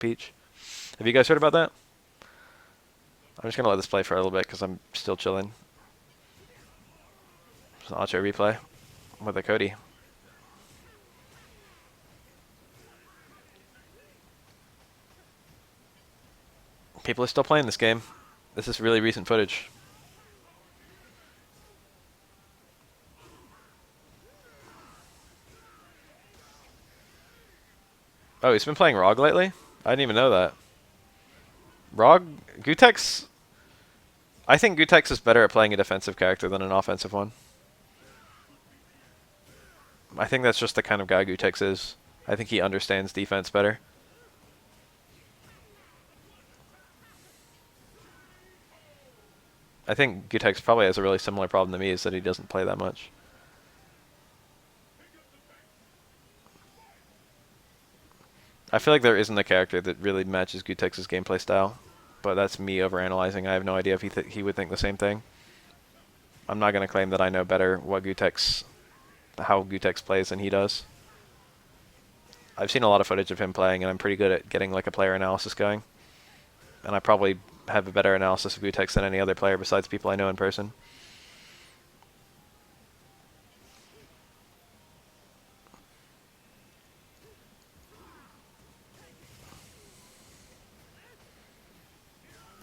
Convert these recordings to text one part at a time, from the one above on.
Peach. Have you guys heard about that? I'm just gonna let this play for a little bit because I'm still chilling. It's an auto replay with a Cody. People are still playing this game. This is really recent footage. Oh, he's been playing Rog lately? I didn't even know that. Rog, Gutex, I think Gutex is better at playing a defensive character than an offensive one. I think that's just the kind of guy Gutex is. I think he understands defense better. I think Gutex probably has a really similar problem to me, is that he doesn't play that much. I feel like there isn't a character that really matches Gutex's gameplay style, but that's me overanalyzing. I have no idea if he would think the same thing. I'm not going to claim that I know better how Gutex plays than he does. I've seen a lot of footage of him playing, and I'm pretty good at getting like a player analysis going. And I probably have a better analysis of Gutex than any other player besides people I know in person.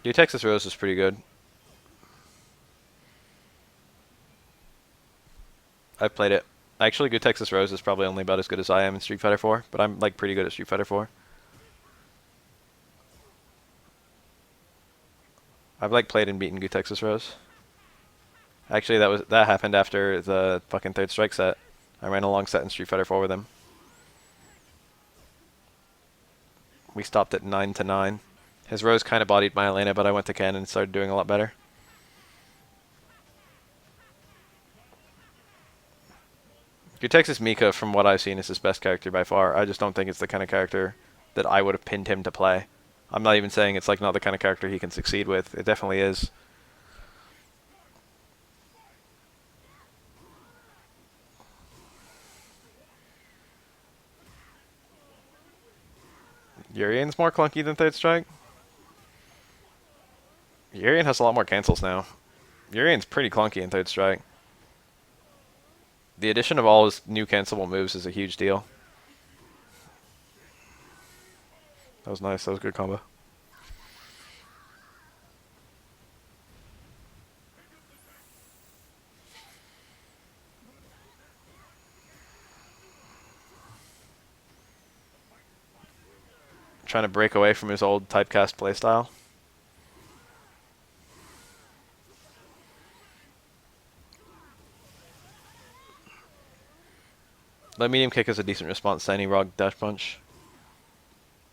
Gutex's Rose is pretty good. I've played it. Actually, Gutex's Rose is probably only about as good as I am in Street Fighter 4, but I'm like pretty good at Street Fighter 4. I've like played and beaten Gutex's Rose. Actually, that happened after the fucking third strike set. I ran a long set in Street Fighter 4 with him. We stopped at 9-9. His Rose kind of bodied my Elena, but I went to Ken and started doing a lot better. Gutex's Mika, from what I've seen, is his best character by far. I just don't think it's the kind of character that I would have pinned him to play. I'm not even saying it's like not the kind of character he can succeed with. It definitely is. Urian's more clunky than Third Strike. Urian has a lot more cancels now. Urian's pretty clunky in Third Strike. The addition of all his new cancelable moves is a huge deal. That was nice. That was a good combo. Trying to break away from his old typecast playstyle. The medium kick is a decent response to any Rog dash punch.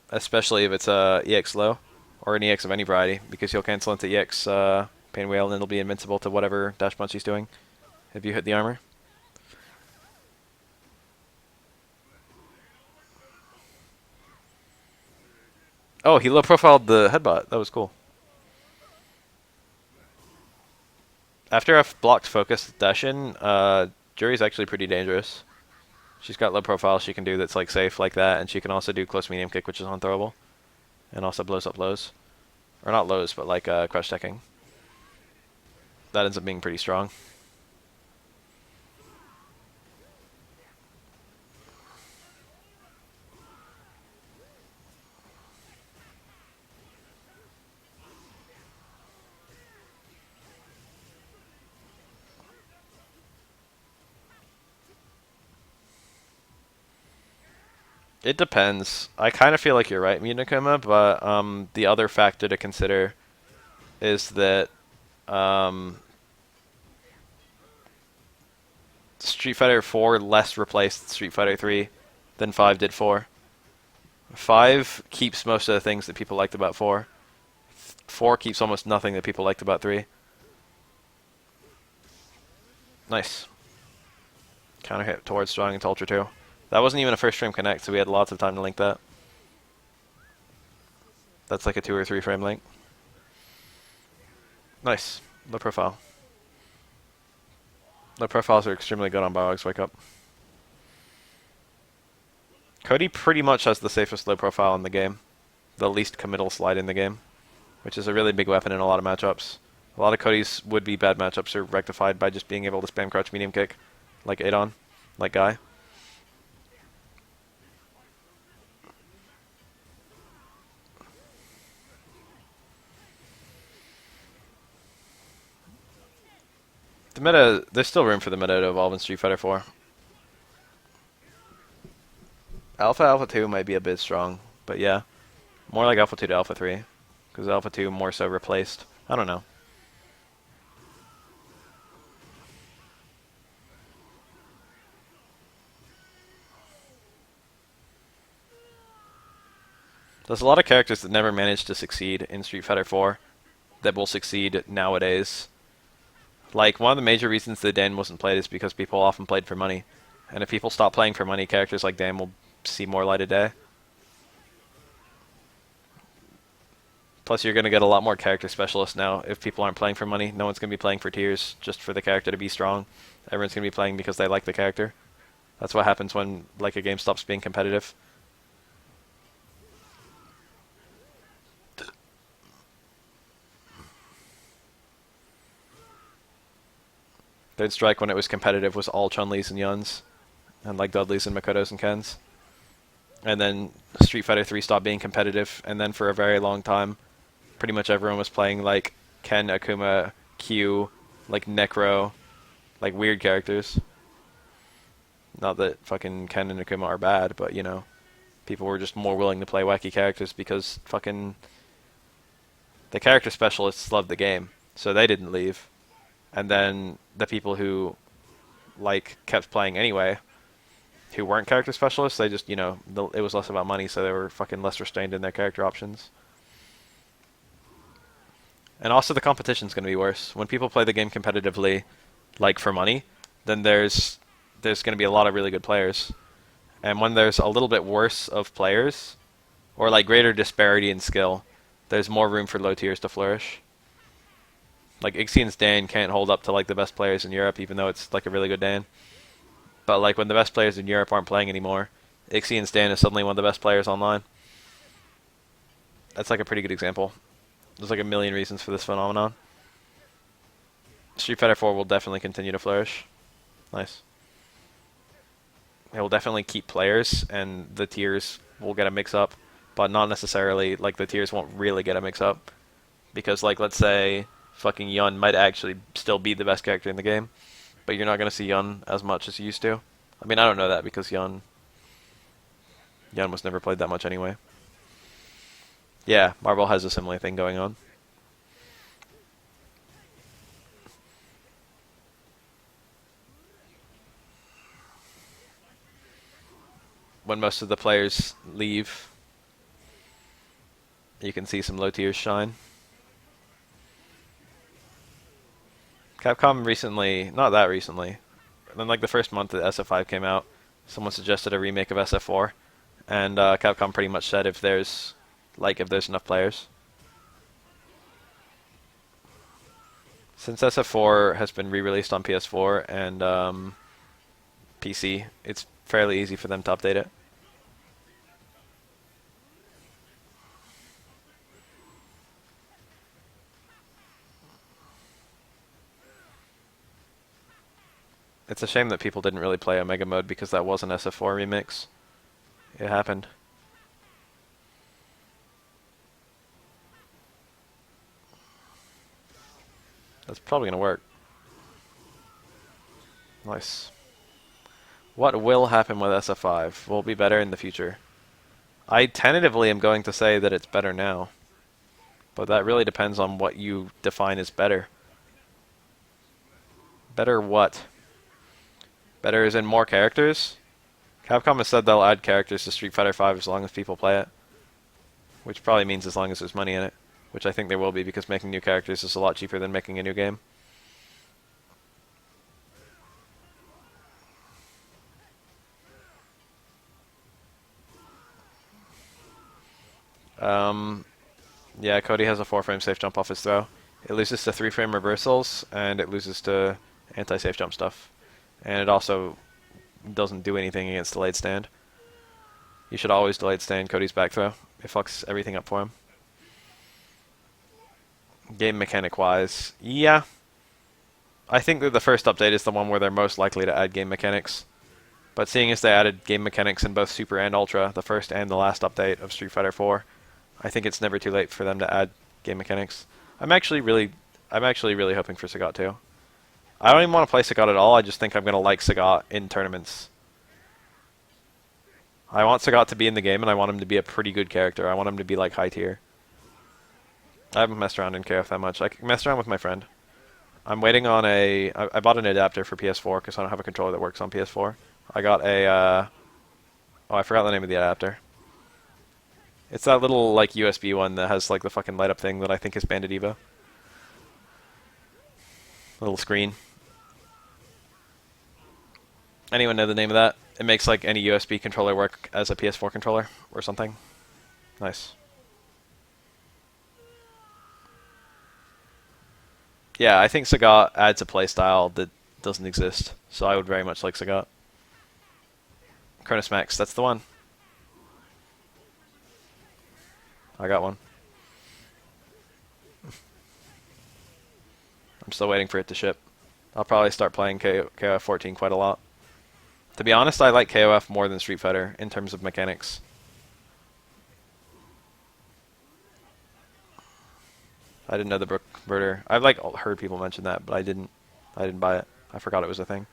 Especially if it's a EX low, or an EX of any variety, because he'll cancel into EX Painwheel and it'll be invincible to whatever dash punch he's doing if you hit the armor. Oh, he low profiled the headbutt. That was cool. After I've blocked focus dash in, Jury's actually pretty dangerous. She's got low profile she can do that's like safe like that, and she can also do close medium kick, which is unthrowable. And also blows up lows. Or not lows, but like crush decking. That ends up being pretty strong. It depends. I kind of feel like you're right, Munakuma, but the other factor to consider is that Street Fighter 4 less replaced Street Fighter 3 than 5 did 4. 5 keeps most of the things that people liked about 4. 4 keeps almost nothing that people liked about 3. Nice. Counter hit towards strong into Ultra 2. That wasn't even a first frame connect, so we had lots of time to link that. That's like a 2 or 3 frame link. Nice. Low profile. Low profiles are extremely good on Biogs Wake Up. Cody pretty much has the safest low profile in the game. the least committal slide in the game, which is a really big weapon in a lot of matchups. A lot of Cody's would-be bad matchups are rectified by just being able to spam crouch medium kick, like Adon, like Guy. The meta, there's still room for the meta to evolve in Street Fighter 4. Alpha 2 might be a bit strong, but yeah. More like Alpha 2 to Alpha 3, because Alpha 2 more so replaced. I don't know. There's a lot of characters that never managed to succeed in Street Fighter 4 that will succeed nowadays. Like, one of the major reasons that Dan wasn't played is because people often played for money. And if people stop playing for money, characters like Dan will see more light of day. Plus, you're going to get a lot more character specialists now. If people aren't playing for money, no one's going to be playing for tiers just for the character to be strong. Everyone's going to be playing because they like the character. That's what happens when like a game stops being competitive. Third Strike, when it was competitive, was all Chun-Li's and Yun's, and like Dudley's and Makoto's and Ken's. And then Street Fighter 3 stopped being competitive, and then for a very long time, pretty much everyone was playing like Ken, Akuma, Q, like Necro, like weird characters. Not that fucking Ken and Akuma are bad, but you know, people were just more willing to play wacky characters because fucking the character specialists loved the game, so they didn't leave. And then the people who like kept playing anyway, who weren't character specialists, they just, you know, it was less about money, so they were fucking less restrained in their character options. And also the competition's going to be worse. When people play the game competitively, like for money, then there's going to be a lot of really good players. And when there's a little bit worse of players, or like greater disparity in skill, there's more room for low tiers to flourish. Like Ixian's Dan can't hold up to like the best players in Europe, even though it's like a really good Dan. But like when the best players in Europe aren't playing anymore, Ixian's Dan is suddenly one of the best players online. That's like a pretty good example. There's like a million reasons for this phenomenon. Street Fighter 4 will definitely continue to flourish. Nice. It will definitely keep players, and the tiers will get a mix-up, but not necessarily, like the tiers won't really get a mix-up. Because like, let's say fucking Yun might actually still be the best character in the game, but you're not going to see Yun as much as you used to. I mean, I don't know that because Yun was never played that much anyway. Yeah, Marvel has a similar thing going on. When most of the players leave, you can see some low tiers shine. Capcom recently, not that recently, then like the first month that SF5 came out, someone suggested a remake of SF4, and Capcom pretty much said if there's enough players. Since SF4 has been re-released on PS4 and PC, it's fairly easy for them to update it. It's a shame that people didn't really play Omega Mode because that was an SF4 remix. It happened. That's probably going to work. Nice. What will happen with SF5? Will it be better in the future? I tentatively am going to say that it's better now. But that really depends on what you define as better. Better what? Better as in more characters? Capcom has said they'll add characters to Street Fighter 5 as long as people play it. Which probably means as long as there's money in it. Which I think there will be because making new characters is a lot cheaper than making a new game. Yeah, Cody has a 4-frame safe jump off his throw. It loses to 3-frame reversals, and it loses to anti-safe jump stuff. And it also doesn't do anything against delayed stand. You should always delayed stand Cody's back throw. It fucks everything up for him. Game mechanic wise, yeah. I think that the first update is the one where they're most likely to add game mechanics. But seeing as they added game mechanics in both Super and Ultra, the first and the last update of Street Fighter 4, I think it's never too late for them to add game mechanics. I'm actually really hoping for Sagat too. I don't even want to play Sagat at all. I just think I'm gonna like Sagat in tournaments. I want Sagat to be in the game, and I want him to be a pretty good character. I want him to be like high tier. I haven't messed around in KF that much. I messed around with my friend. I'm waiting on I bought an adapter for PS4 because I don't have a controller that works on PS4. I got a, oh, I forgot the name of the adapter. It's that little, like, USB one that has, like, the fucking light-up thing that I think is Bandit Evo. Little screen. Anyone know the name of that? It makes, like, any USB controller work as a PS4 controller or something. Nice. Yeah, I think Sagat adds a playstyle that doesn't exist, so I would very much like Sagat. Cronus Max, that's the one. I got one. I'm still waiting for it to ship. I'll probably start playing KOF 14 quite a lot. To be honest, I like KOF more than Street Fighter in terms of mechanics. I didn't know the Brook Birder. I've like heard people mention that, but I didn't buy it. I forgot it was a thing.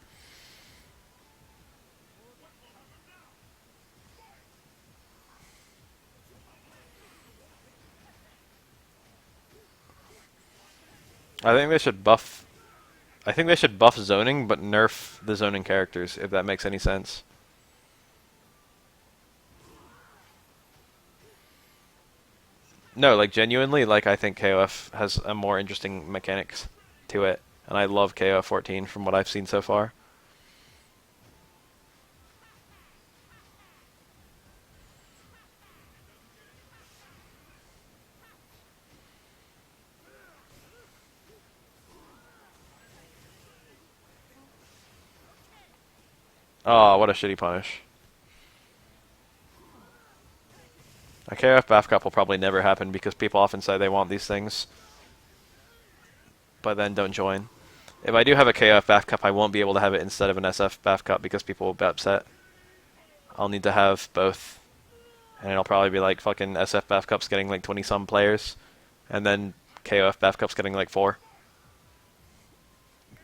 I think they should buff zoning, but nerf the zoning characters, if that makes any sense. No, like genuinely, like I think KOF has a more interesting mechanics to it, and I love KOF 14 from what I've seen so far. Oh, what a shitty punish. A KOF BAF Cup will probably never happen because people often say they want these things, but then don't join. If I do have a KOF BAF Cup, I won't be able to have it instead of an SF BAF Cup because people will be upset. I'll need to have both, and it'll probably be like fucking SF BAF Cups getting like 20-some players, and then KOF BAF Cups getting like 4.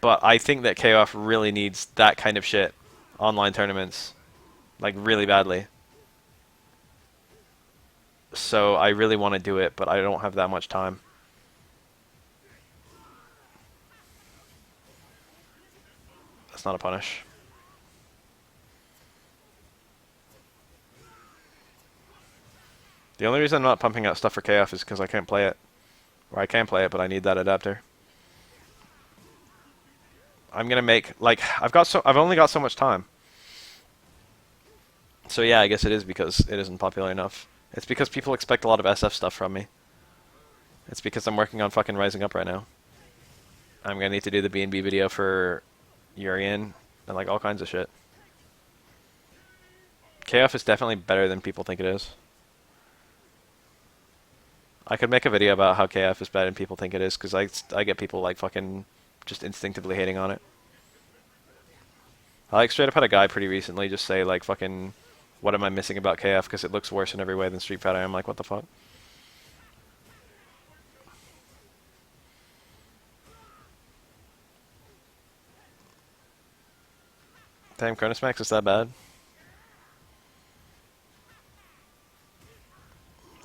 But I think that KOF really needs that kind of shit online tournaments, like really badly. So I really want to do it, but I don't have that much time. That's not a punish. The only reason I'm not pumping out stuff for KF is because I can't play it. Or I can play it, but I need that adapter. I'm gonna make, like, I've only got so much time. So yeah, I guess it is because it isn't popular enough. It's because people expect a lot of SF stuff from me. It's because I'm working on fucking Rising Up right now. I'm gonna need to do the B&B video for Urian and like all kinds of shit. KF is definitely better than people think it is. I could make a video about how KF is better than people think it is, because I get people like fucking just instinctively hating on it. I like straight up had a guy pretty recently just say like fucking, what am I missing about KF because it looks worse in every way than Street Fighter. I'm like, what the fuck? Damn, Cronus Max is that bad?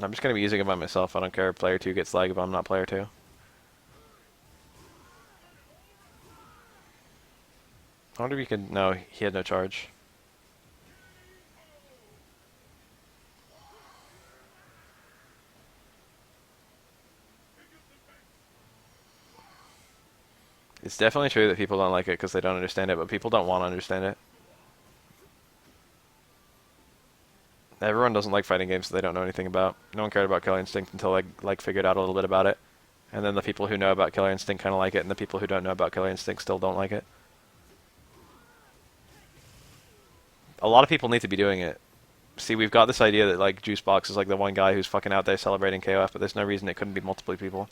I'm just gonna be using it by myself. I don't care if player 2 gets lag if I'm not player 2. I wonder if you could... No, he had no charge. It's definitely true that people don't like it because they don't understand it, but people don't want to understand it. Everyone doesn't like fighting games that they don't know anything about. No one cared about Killer Instinct until they like figured out a little bit about it. And then the people who know about Killer Instinct kind of like it, and the people who don't know about Killer Instinct still don't like it. A lot of people need to be doing it. See, we've got this idea that like Juicebox is like the one guy who's fucking out there celebrating KOF, but there's no reason it couldn't be multiple people.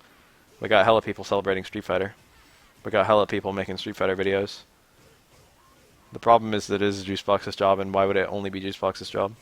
We got hella people celebrating Street Fighter. We got hella people making Street Fighter videos. The problem is that it is Juicebox's job, and why would it only be Juicebox's job?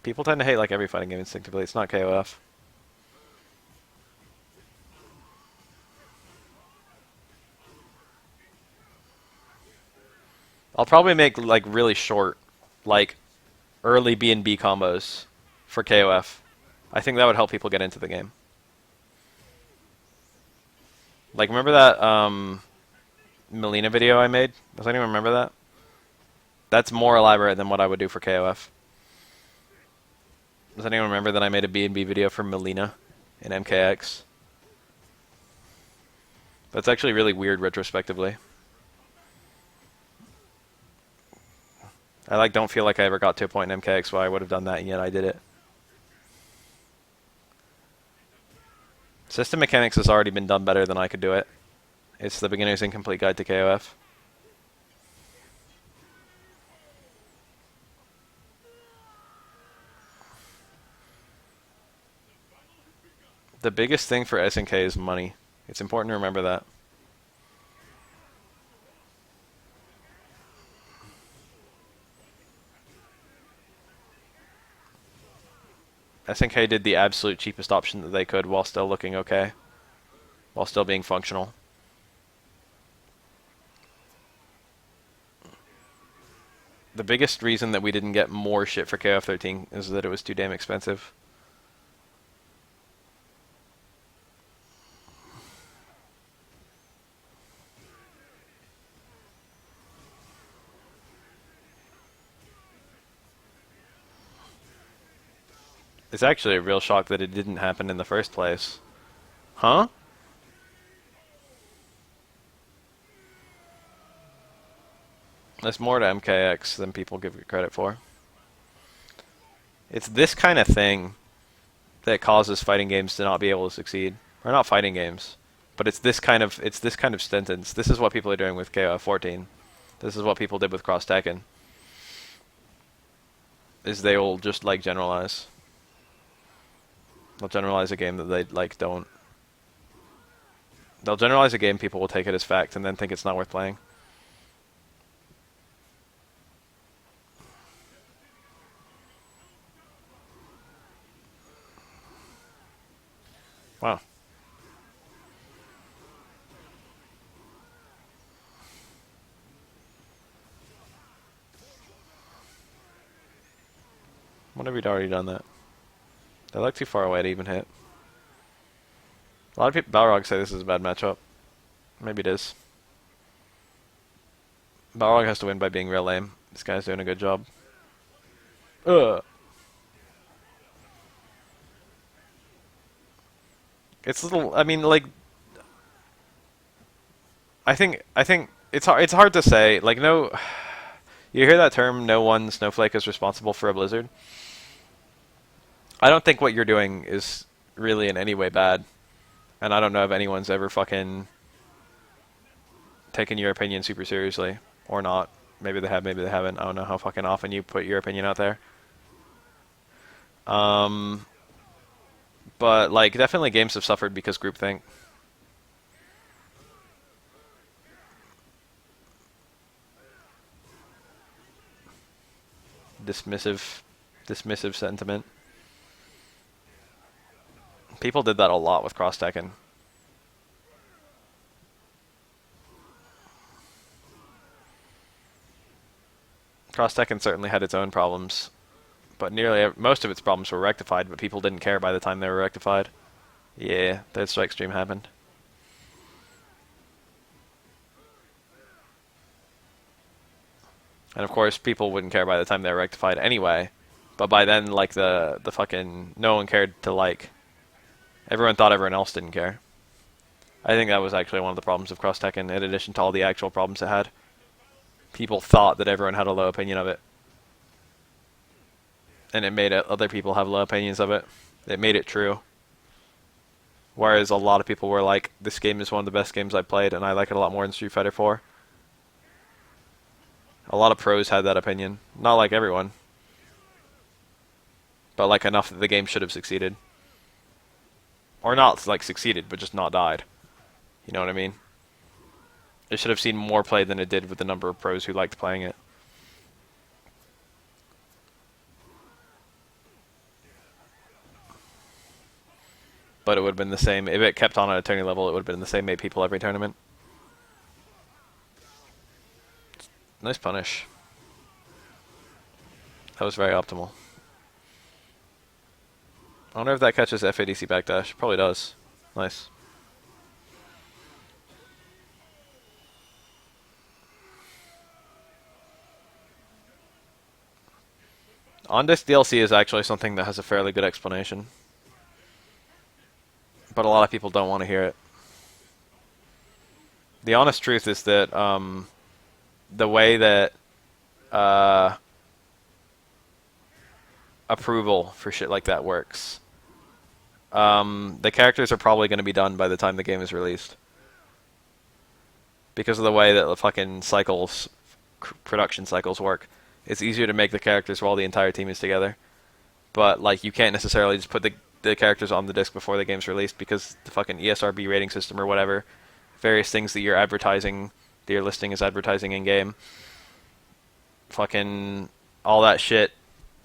People tend to hate like every fighting game instinctively. It's not KOF. I'll probably make like really short, like early B&B combos for KOF. I think that would help people get into the game. Like, remember that Melina video I made? Does anyone remember that? That's more elaborate than what I would do for KOF. Does anyone remember that I made a B&B video for Melina in MKX? That's actually really weird retrospectively. I like don't feel like I ever got to a point in MKX where I would have done that, and yet I did it. System mechanics has already been done better than I could do it. It's the beginner's incomplete guide to KOF. The biggest thing for SNK is money. It's important to remember that. SNK did the absolute cheapest option that they could while still looking okay. While still being functional. The biggest reason that we didn't get more shit for KOF 13 is that it was too damn expensive. It's actually a real shock that it didn't happen in the first place. Huh? There's more to MKX than people give it credit for. It's this kind of thing that causes fighting games to not be able to succeed. Or not fighting games, but it's this kind of sentence. This is what people are doing with KOF 14. This is what people did with Cross Tekken. Is they will just like generalize. They'll generalize a game that they like don't. They'll generalize a game, people will take it as fact and then think it's not worth playing. Wow. Wonder if we'd already done that. They look too far away to even hit. A lot of people, Balrog, say this is a bad matchup. Maybe it is. Balrog has to win by being real lame. This guy's doing a good job. Ugh. It's a little. I mean, like. I think it's hard to say. Like, no. You hear that term? No one snowflake is responsible for a blizzard. I don't think what you're doing is really in any way bad. And I don't know if anyone's ever fucking taken your opinion super seriously. Or not. Maybe they have, maybe they haven't. I don't know how fucking often you put your opinion out there. But, like, definitely games have suffered because groupthink. Dismissive sentiment. People did that a lot with Cross Tekken. Cross Tekken certainly had its own problems, but most of its problems were rectified, but people didn't care by the time they were rectified. Yeah, Third Strike stream happened. And of course, people wouldn't care by the time they were rectified anyway. But by then, like, the fucking... No one cared to, like... Everyone thought everyone else didn't care. I think that was actually one of the problems of Cross Tekken, in addition to all the actual problems it had. People thought that everyone had a low opinion of it, and it made other people have low opinions of it. It made it true. Whereas a lot of people were like, this game is one of the best games I've played, and I like it a lot more than Street Fighter 4. A lot of pros had that opinion. Not like everyone, but like enough that the game should have succeeded. Or not like succeeded, but just not died. You know what I mean? It should have seen more play than it did with the number of pros who liked playing it. But it would have been the same. If it kept on at a tourney level, it would have been the same 8 people every tournament. Nice punish. That was very optimal. I wonder if that catches FADC backdash. Probably does. Nice. On-disc DLC is actually something that has a fairly good explanation. But a lot of people don't want to hear it. The honest truth is that the way that approval for shit like that works, the characters are probably going to be done by the time the game is released. Because of the way that the fucking cycles, production cycles work. It's easier to make the characters while the entire team is together. But like you can't necessarily just put the characters on the disc before the game's released because the fucking ESRB rating system or whatever, various things that you're advertising, that you're listing as advertising in game, fucking all that shit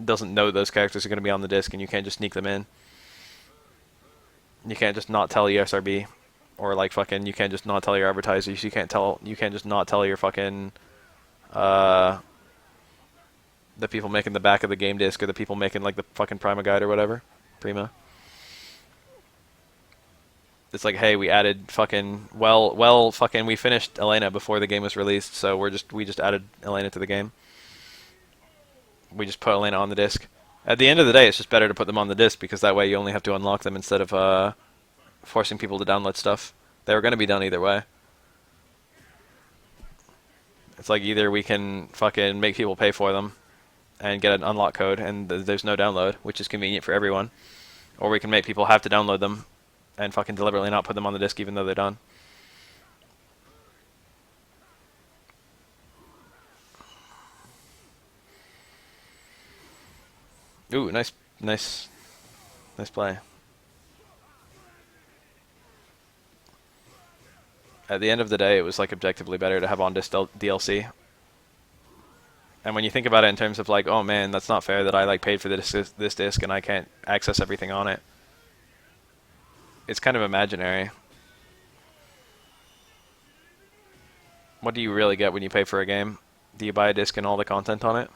doesn't know those characters are going to be on the disc, and you can't just sneak them in. You can't just not tell ESRB, or like fucking you can't just not tell your advertisers. You can't just not tell your fucking the people making the back of the game disc or the people making like the fucking Prima guide or whatever. Prima. It's like, hey, we added fucking fucking we finished Elena before the game was released, so we just added Elena to the game. We just put Elena on the disc. At the end of the day, it's just better to put them on the disc because that way you only have to unlock them instead of forcing people to download stuff. They were going to be done either way. It's like either we can fucking make people pay for them and get an unlock code and there's no download, which is convenient for everyone, or we can make people have to download them and fucking deliberately not put them on the disc even though they're done. Ooh, nice play. At the end of the day, it was like objectively better to have on-disc DLC. And when you think about it in terms of like, oh man, that's not fair that I like paid for this disc and I can't access everything on it. It's kind of imaginary. What do you really get when you pay for a game? Do you buy a disc and all the content on it?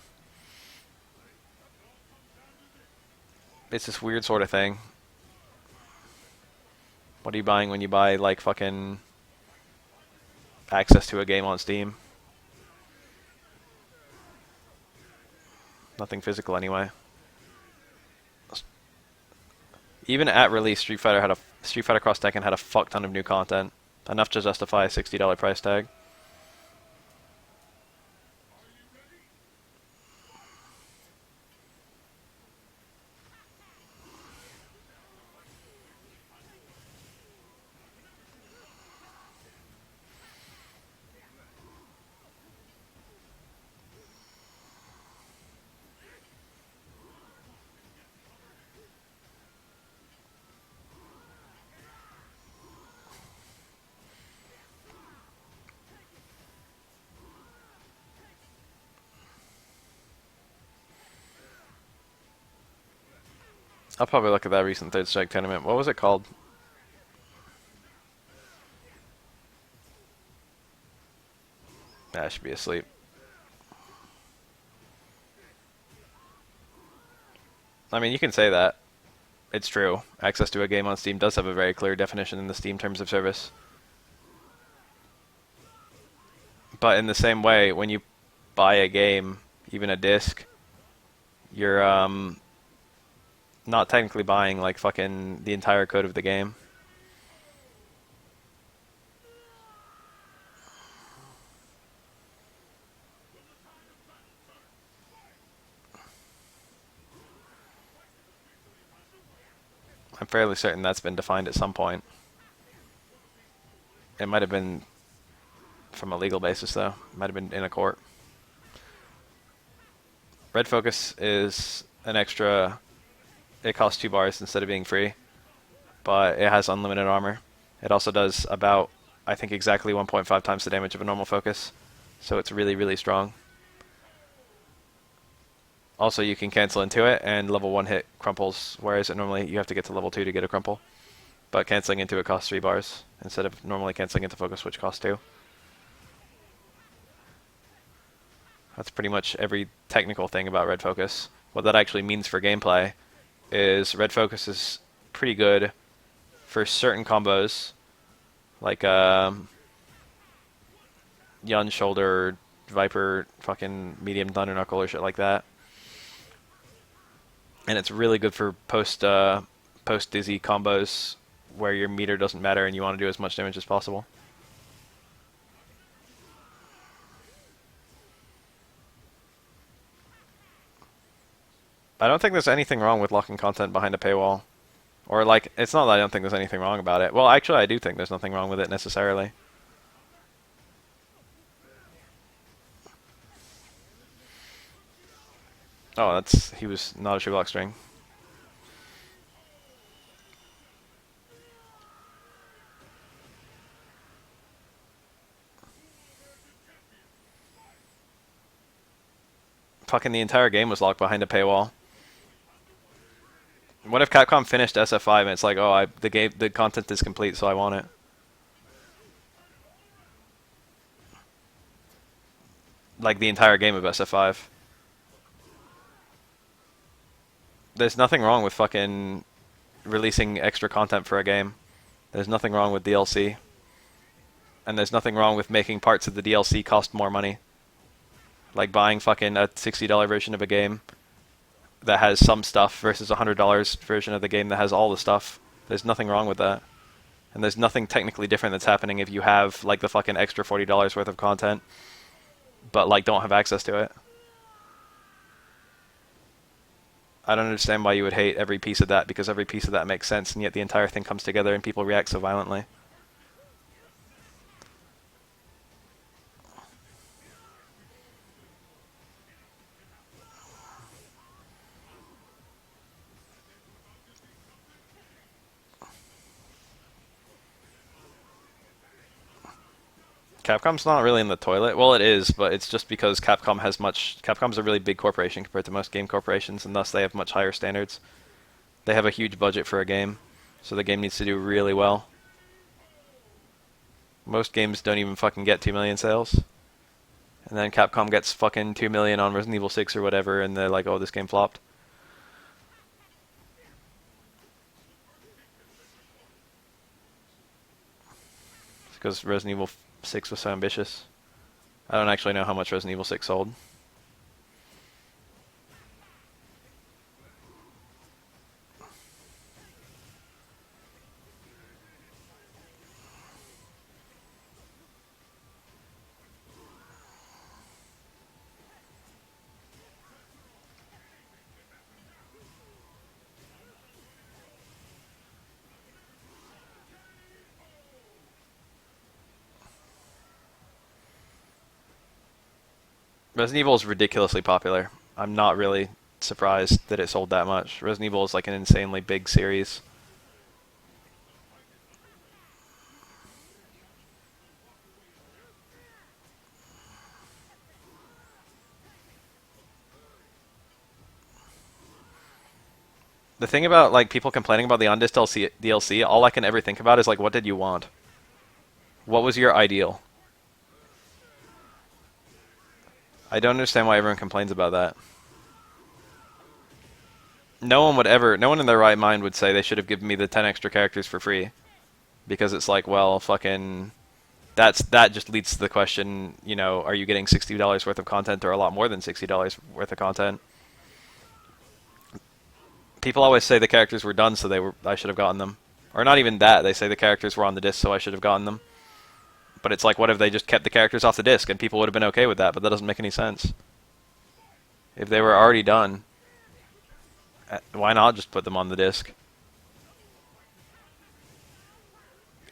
It's this weird sort of thing. What are you buying when you buy like fucking access to a game on Steam? Nothing physical anyway. Even at release, Street Fighter Cross Tekken had a fuck ton of new content, enough to justify a $60 price tag. I'll probably look at that recent Third Strike tournament. What was it called? I should be asleep. I mean, you can say that. It's true. Access to a game on Steam does have a very clear definition in the Steam Terms of Service. But in the same way, when you buy a game, even a disc, you're not technically buying like fucking the entire code of the game. I'm fairly certain that's been defined at some point. It might have been from a legal basis, though. It might have been in a court. Red focus is an extra. It costs 2 bars instead of being free, but it has unlimited armor. It also does about, I think, exactly 1.5 times the damage of a normal focus, so it's really, really strong. Also, you can cancel into it, and level 1 hit crumples, whereas normally you have to get to level 2 to get a crumple. But canceling into it costs 3 bars, instead of normally canceling into focus, which costs 2. That's pretty much every technical thing about red focus. What that actually means for gameplay is red focus is pretty good for certain combos, like Yun shoulder, Viper, fucking medium thunder knuckle or shit like that. And it's really good for post dizzy combos where your meter doesn't matter and you want to do as much damage as possible. I don't think there's anything wrong with locking content behind a paywall. Or, like, it's not that I don't think there's anything wrong about it. Well, actually, I do think there's nothing wrong with it necessarily. Oh, he was not a shoe block string. Fucking the entire game was locked behind a paywall. What if Capcom finished SF5 and it's like, oh, the content is complete, so I want it. Like the entire game of SF5. There's nothing wrong with fucking releasing extra content for a game. There's nothing wrong with DLC. And there's nothing wrong with making parts of the DLC cost more money. Like buying fucking a $60 version of a game that has some stuff versus a $100 version of the game that has all the stuff. There's nothing wrong with that. And there's nothing technically different that's happening if you have like the fucking extra $40 worth of content, but like don't have access to it. I don't understand why you would hate every piece of that, because every piece of that makes sense, and yet the entire thing comes together and people react so violently. Capcom's not really in the toilet. Well, it is, but it's just because Capcom's a really big corporation compared to most game corporations, and thus they have much higher standards. They have a huge budget for a game, so the game needs to do really well. Most games don't even fucking get 2 million sales. And then Capcom gets fucking 2 million on Resident Evil 6 or whatever, and they're like, oh, this game flopped. It's because Resident Evil 6 was so ambitious. I don't actually know how much Resident Evil 6 sold. Resident Evil is ridiculously popular. I'm not really surprised that it sold that much. Resident Evil is like an insanely big series. The thing about like people complaining about the on-disc DLC, all I can ever think about is like, what did you want? What was your ideal? I don't understand why everyone complains about that. No one in their right mind would say they should have given me the 10 extra characters for free. Because it's like, well, fucking, that just leads to the question, you know, are you getting $60 worth of content or a lot more than $60 worth of content? People always say the characters were done, so I should have gotten them. Or not even that, they say the characters were on the disc, so I should have gotten them. But it's like, what if they just kept the characters off the disc, and people would have been okay with that, but that doesn't make any sense. If they were already done, why not just put them on the disc?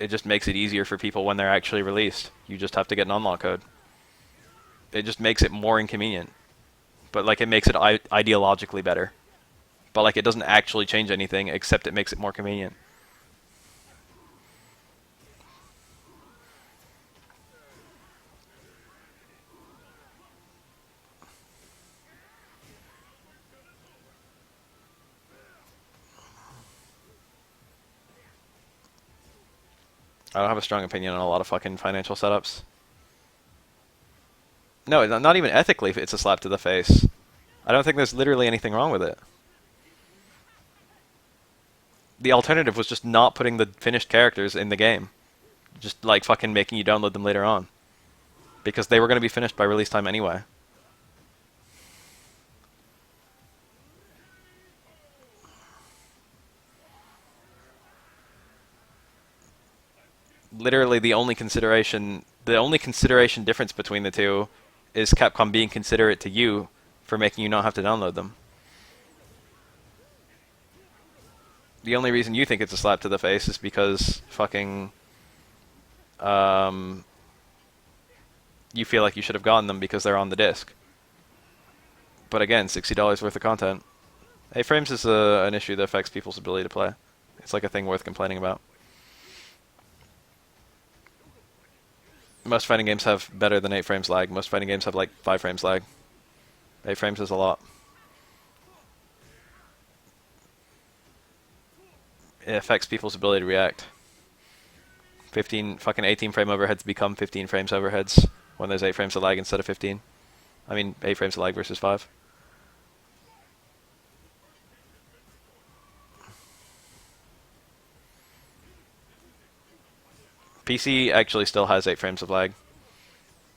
It just makes it easier for people when they're actually released. You just have to get an unlock code. It just makes it more inconvenient. But like it makes it ideologically better. But like it doesn't actually change anything except it makes it more convenient. I don't have a strong opinion on a lot of fucking financial setups. No, not even ethically it's a slap to the face. I don't think there's literally anything wrong with it. The alternative was just not putting the finished characters in the game. Just like fucking making you download them later on. Because they were going to be finished by release time anyway. Literally the only consideration difference between the two is Capcom being considerate to you for making you not have to download them. The only reason you think it's a slap to the face is because fucking you feel like you should have gotten them because they're on the disc. But again, $60 worth of content. A-frames is an issue that affects people's ability to play. It's like a thing worth complaining about. Most fighting games have better than 8 frames lag. Most fighting games have like 5 frames lag. 8 frames is a lot. It affects people's ability to react. 18 frame overheads become 15 frames overheads when there's 8 frames of lag instead of 15. I mean 8 frames of lag versus 5. PC actually still has 8 frames of lag.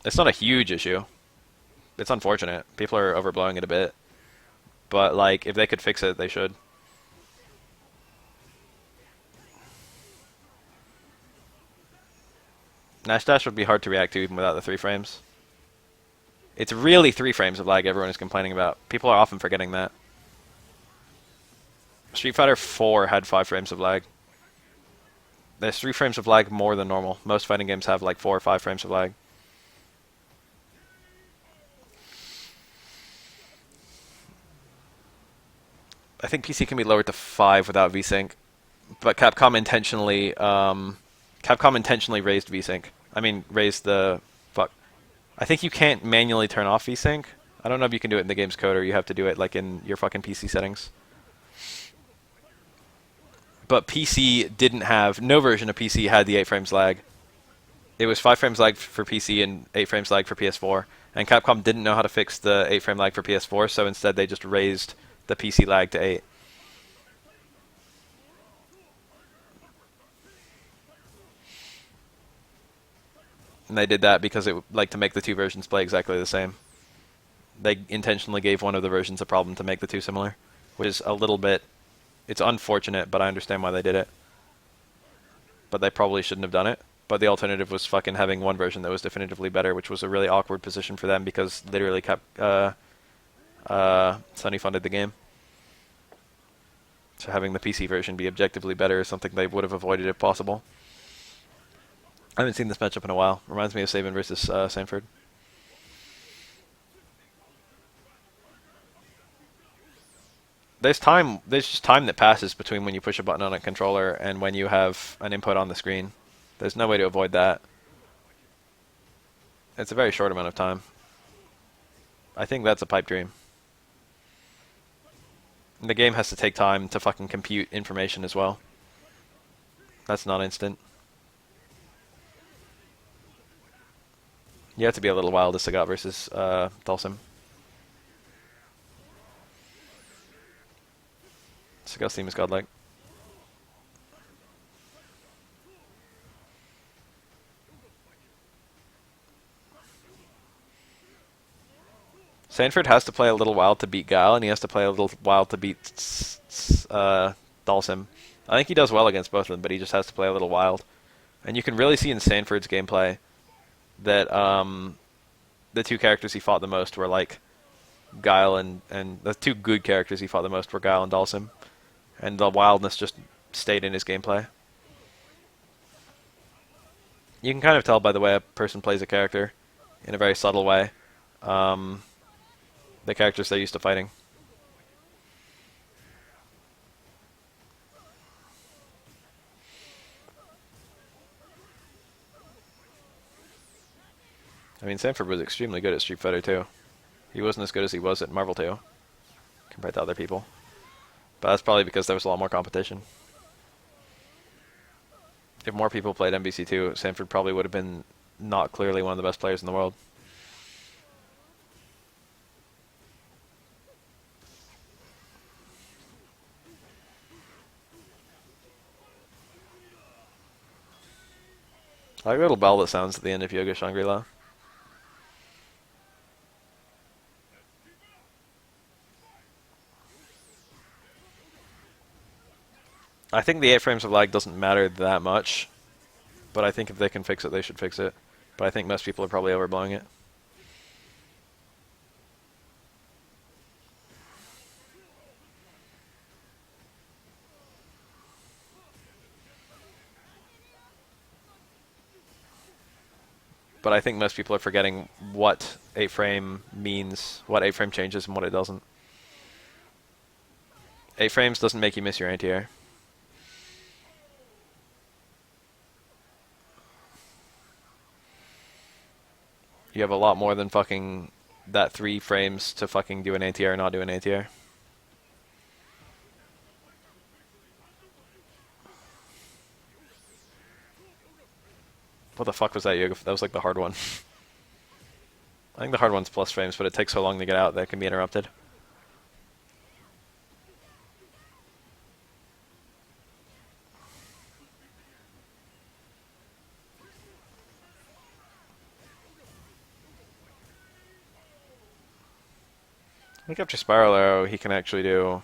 It's not a huge issue. It's unfortunate. People are overblowing it a bit. But like, if they could fix it, they should. Nash Dash would be hard to react to even without the 3 frames. It's really 3 frames of lag everyone is complaining about. People are often forgetting that. Street Fighter 4 had 5 frames of lag. There's 3 frames of lag more than normal. Most fighting games have like 4 or 5 frames of lag. I think PC can be lowered to 5 without VSync, but Capcom intentionally raised VSync. I mean, raised the fuck. I think you can't manually turn off VSync. I don't know if you can do it in the game's code or you have to do it like in your fucking PC settings. But PC didn't have, no version of PC had the 8 frames lag. It was 5 frames lag for PC and 8 frames lag for PS4. And Capcom didn't know how to fix the 8 frame lag for PS4, so instead they just raised the PC lag to 8. And they did that because it like to make the two versions play exactly the same. They intentionally gave one of the versions a problem to make the two similar, which is a little bit, it's unfortunate, but I understand why they did it. But they probably shouldn't have done it. But the alternative was fucking having one version that was definitively better, which was a really awkward position for them because literally Sony funded the game. So having the PC version be objectively better is something they would have avoided if possible. I haven't seen this matchup in a while. Reminds me of Saban versus Sanford. There's just time that passes between when you push a button on a controller and when you have an input on the screen. There's no way to avoid that. It's a very short amount of time. I think that's a pipe dream. And the game has to take time to fucking compute information as well. That's not instant. You have to be a little wild as Sagat versus Dhalsim. Sagat's theme is godlike. Sanford has to play a little wild to beat Guile, and he has to play a little wild to beat Dhalsim. I think he does well against both of them, but he just has to play a little wild. And you can really see in Sanford's gameplay that the two characters he fought the most were like Guile and the two good characters he fought the most were Guile and Dhalsim. And the wildness just stayed in his gameplay. You can kind of tell by the way a person plays a character, in a very subtle way, the characters they're used to fighting. I mean, Sanford was extremely good at Street Fighter 2. He wasn't as good as he was at Marvel 2, compared to other people. But that's probably because there was a lot more competition. If more people played MVC2, Sanford probably would have been not clearly one of the best players in the world. I like the little bell that sounds at the end of Yoga Shangri-La. I think the 8 frames of lag doesn't matter that much, but I think if they can fix it, they should fix it. But I think most people are probably overblowing it. But I think most people are forgetting what 8 frame means, what 8 frame changes and what it doesn't. 8 frames doesn't make you miss your anti-air. You have a lot more than fucking that 3 frames to fucking do an anti-air or not do an anti-air. What the fuck was that, Yoga? That was like the hard one. I think the hard one's plus frames, but it takes so long to get out that it can be interrupted. I think after Spiral Arrow, he can actually do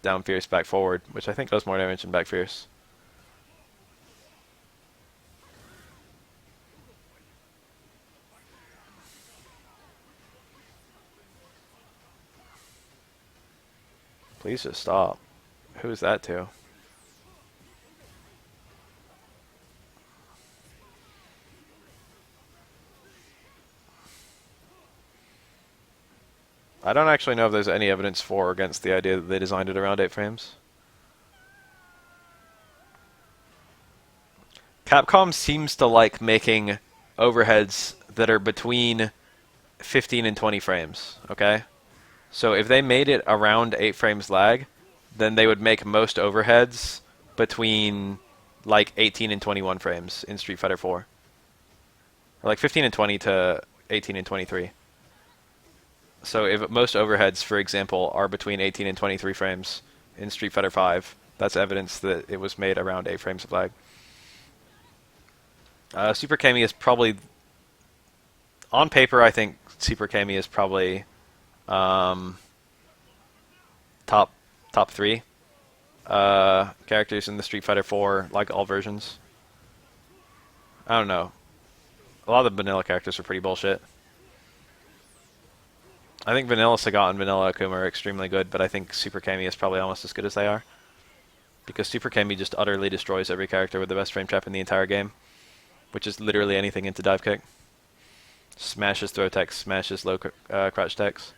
down Fierce, back forward, which I think does more damage than back Fierce. Please just stop. Who is that to? I don't actually know if there's any evidence for or against the idea that they designed it around 8 frames. Capcom seems to like making overheads that are between 15 and 20 frames, okay? So if they made it around 8 frames lag, then they would make most overheads between like 18 and 21 frames in Street Fighter 4. Or like 15 and 20 to 18 and 23. So if most overheads, for example, are between 18 and 23 frames in Street Fighter 5, that's evidence that it was made around 8 frames of lag. Super Cammy is probably... On paper, I think Super Cammy is probably top 3 characters in the Street Fighter 4, like all versions. I don't know. A lot of the vanilla characters are pretty bullshit. I think Vanilla Sagat and Vanilla Akuma are extremely good, but I think Super Cammy is probably almost as good as they are. Because Super Cammy just utterly destroys every character with the best frame trap in the entire game, which is literally anything into dive kick. Smashes throw techs, smashes low crouch techs.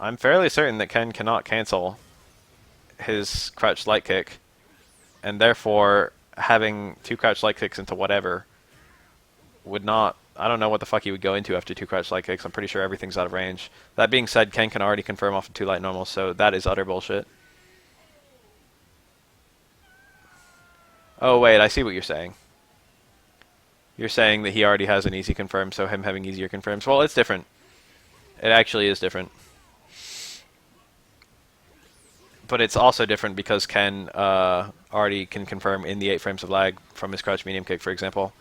I'm fairly certain that Ken cannot cancel his crouch light kick, and therefore having 2 crouch light kicks into whatever would not... I don't know what the fuck he would go into after 2 crouch light kicks. I'm pretty sure everything's out of range. That being said, Ken can already confirm off of 2 light normals, so that is utter bullshit. Oh wait, I see what you're saying. You're saying that he already has an easy confirm, so him having easier confirms. Well, it's different. It actually is different. But it's also different because Ken already can confirm in the 8 frames of lag from his crouch medium kick, for example.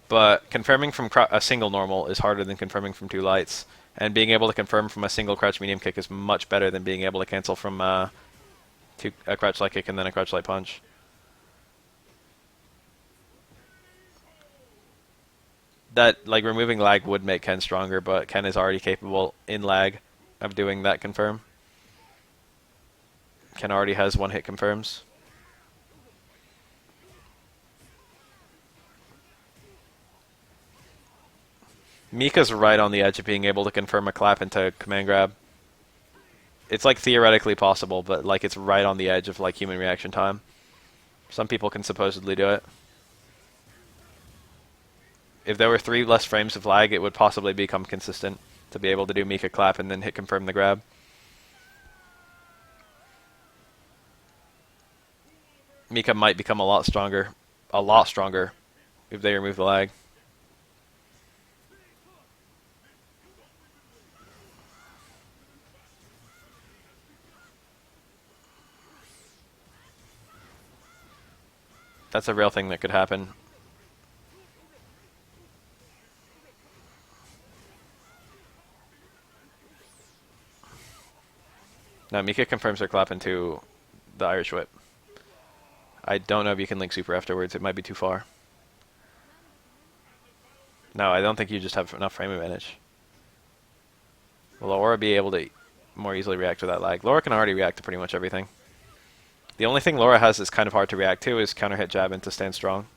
But confirming from a single normal is harder than confirming from 2 lights. And being able to confirm from a single crouch medium kick is much better than being able to cancel from a crouch light kick and then a crouch light punch. that like removing lag would make Ken stronger, but Ken is already capable in lag of doing that confirm. Ken already has one hit confirms. Mika's right on the edge of being able to confirm a clap into command grab. It's like theoretically possible, but like it's right on the edge of like human reaction time. Some people can supposedly do it. If there were 3 less frames of lag, it would possibly become consistent to be able to do Mika clap and then hit confirm the grab. Mika might become a lot stronger if they remove the lag. That's a real thing that could happen. Now Mika confirms her clap into the Irish whip. I don't know if you can link super afterwards. It might be too far. No, I don't think you just have enough frame advantage. Will Laura be able to more easily react to that lag? Laura can already react to pretty much everything. The only thing Laura has that's kind of hard to react to is counter hit jab into stand strong.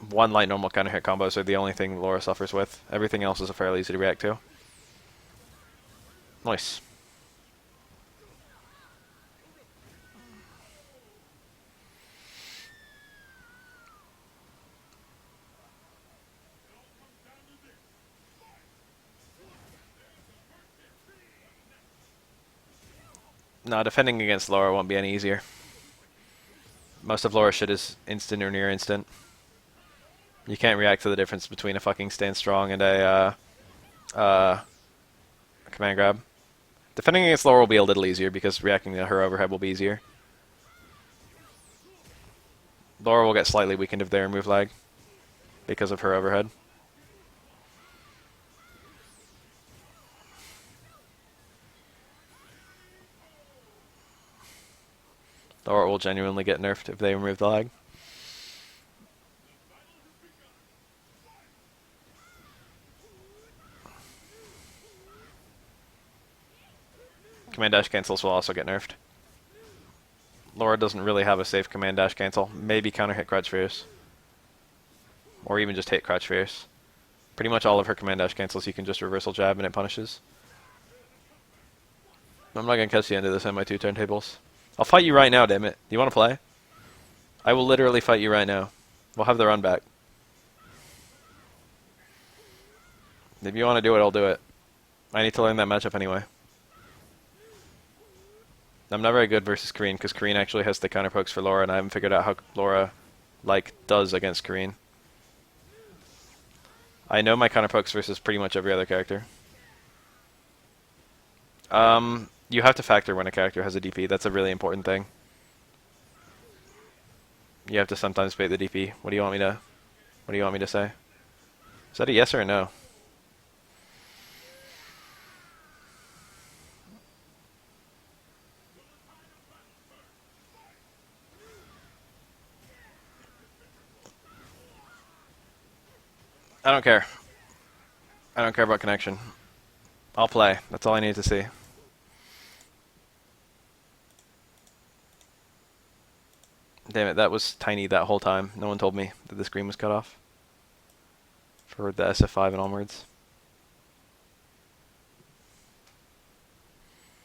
One light normal counter hit combos are the only thing Laura suffers with. Everything else is fairly easy to react to. Nice. No, defending against Laura won't be any easier. Most of Laura's shit is instant or near instant. You can't react to the difference between a fucking stand strong and a command grab. Defending against Laura will be a little easier because reacting to her overhead will be easier. Laura will get slightly weakened if they remove lag because of her overhead. Laura will genuinely get nerfed if they remove the lag. Command dash cancels will also get nerfed. Laura doesn't really have a safe command dash cancel. Maybe counter hit crouch fierce. Or even just hit crouch fierce. Pretty much all of her command dash cancels you can just reversal jab and it punishes. I'm not gonna catch the end of this on my 2 turntables. I'll fight you right now, damn it. Do you want to play? I will literally fight you right now. We'll have the run back. If you want to do it, I'll do it. I need to learn that matchup anyway. I'm not very good versus Kareen because Kareen actually has the counter pokes for Laura and I haven't figured out how Laura does against Kareen. I know my counter pokes versus pretty much every other character. You have to factor when a character has a DP. That's a really important thing. You have to sometimes bait the DP. What do you want me to say? Is that a yes or a no? I don't care. I don't care about connection. I'll play. That's all I need to see. Damn it, that was tiny that whole time. No one told me that the screen was cut off. For the SF5 and onwards.